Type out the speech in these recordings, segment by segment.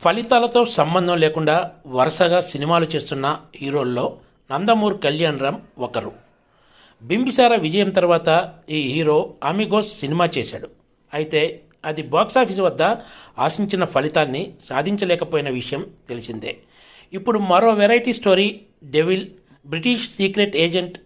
ఫలితాలతో సంబంధం లేకుండా వరుసగా సినిమాలు చేస్తున్న హీరోల్లో నందమూరి కళ్యాణరామ్ ఒకరు. బింబిసార విజయం తర్వాత ఈ హీరో అమిగోస్ సినిమా చేశాడు. అయితే అది బాక్సాఫీస్ వద్ద ఆశించిన ఫలితాన్ని సాధించలేకపోయిన విషయం తెలిసిందే. ఇప్పుడు మరో variety story devil British secret agent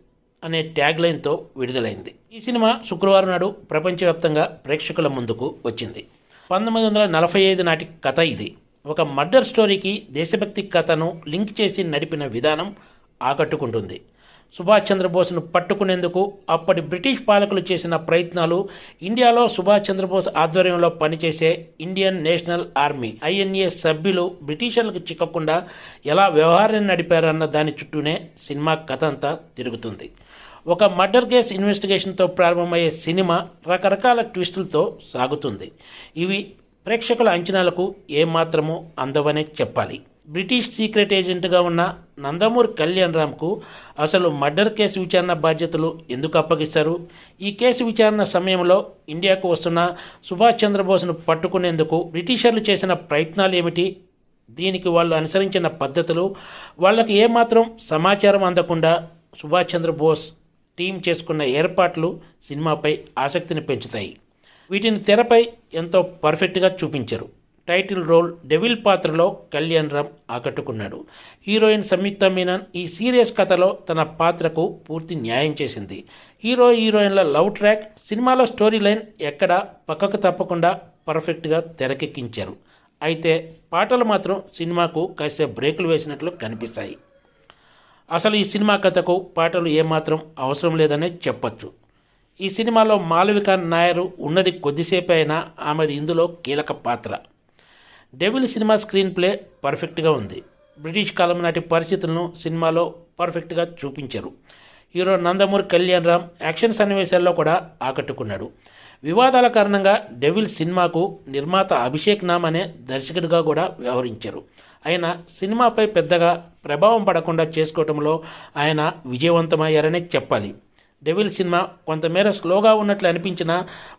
అనే ట్యాగ్లైన్తో విడుదలైంది. ఈ సినిమా శుక్రవారం నాడు ప్రపంచవ్యాప్తంగా ప్రేక్షకుల ముందుకు వచ్చింది. 1945 నాటి కథ ఇది. ఒక మర్డర్ స్టోరీకి దేశభక్తి కథను లింక్ చేసి నడిపిన విధానం ఆకట్టుకుంటుంది. సుభాష్ చంద్రబోస్ను పట్టుకునేందుకు అప్పటి బ్రిటిష్ పాలకులు చేసిన ప్రయత్నాలు, ఇండియాలో సుభాష్ చంద్రబోస్ ఆధ్వర్యంలో పనిచేసే ఇండియన్ నేషనల్ ఆర్మీ INA సభ్యులు బ్రిటిషర్లకు చిక్కకుండా ఎలా వ్యవహారాన్ని నడిపారన్న దాని చుట్టూనే సినిమా కథ అంతా తిరుగుతుంది. ఒక మర్డర్ కేస్ ఇన్వెస్టిగేషన్తో ప్రారంభమయ్యే సినిమా రకరకాల ట్విస్టులతో సాగుతుంది. ఇవి ప్రేక్షకుల అంచనాలకు ఏమాత్రమూ అందవనే చెప్పాలి. బ్రిటిష్ సీక్రెట్ ఏజెంట్గా ఉన్న నందమూరి కళ్యాణరామ్కు అసలు మర్డర్ కేసు విచారణ బాధ్యతలు ఎందుకు అప్పగిస్తారు? ఈ కేసు విచారణ సమయంలో ఇండియాకు వస్తున్న సుభాష్ చంద్రబోస్ను పట్టుకునేందుకు బ్రిటిషర్లు చేసిన ప్రయత్నాలు ఏమిటి? దీనికి వాళ్ళు అనుసరించిన పద్ధతులు, వాళ్ళకి ఏమాత్రం సమాచారం అందకుండా సుభాష్ చంద్రబోస్ టీం చేసుకున్న ఏర్పాట్లు సినిమాపై ఆసక్తిని పెంచుతాయి. వీటిని తెరపై ఎంతో పర్ఫెక్ట్గా చూపించారు. టైటిల్ రోల్ డెవిల్ పాత్రలో కళ్యాణరామ్ ఆకట్టుకున్నాడు. హీరోయిన్ సంయుక్త మీనన్ ఈ సీరియస్ కథలో తన పాత్రకు పూర్తి న్యాయం చేసింది. హీరోయిన్ల లవ్ ట్రాక్, సినిమాలో స్టోరీ లైన్ ఎక్కడా పక్కకు తప్పకుండా పర్ఫెక్ట్గా తెరకెక్కించారు. అయితే పాటలు మాత్రం సినిమాకు కాస్త బ్రేకులు వేసినట్లు కనిపిస్తాయి. అసలు ఈ సినిమా కథకు పాటలు ఏమాత్రం అవసరం లేదనే చెప్పొచ్చు. ఈ సినిమాలో మాళవిక నాయర్ ఉన్నది కొద్దిసేపే అయినా ఆమెది ఇందులో కీలక పాత్ర. డెవిల్ సినిమా స్క్రీన్ ప్లే పర్ఫెక్ట్గా ఉంది. బ్రిటిష్ కాలం నాటి పరిస్థితులను సినిమాలో పర్ఫెక్ట్గా చూపించారు. హీరో నందమూరి కళ్యాణరామ్ యాక్షన్ సన్నివేశాల్లో కూడా ఆకట్టుకున్నాడు. వివాదాల కారణంగా డెవిల్ సినిమాకు నిర్మాత అభిషేక్ నామ్ అనే దర్శకుడిగా కూడా వ్యవహరించారు. అయినా సినిమాపై పెద్దగా ప్రభావం పడకుండా చేసుకోవడంలో ఆయన విజయవంతమయ్యారనే చెప్పాలి. డెవిల్ సినిమా కొంతమేర స్లోగా ఉన్నట్లు అనిపించినా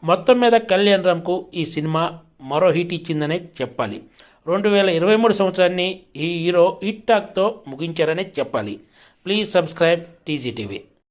మొత్తం మీద కళ్యాణరామ్కు ఈ సినిమా మరో హిట్ ఇచ్చిందనే చెప్పాలి. 2023 సంవత్సరాన్ని ఈ హీరో హిట్ టాక్తో ముగించారనే చెప్పాలి. Please subscribe TG TV.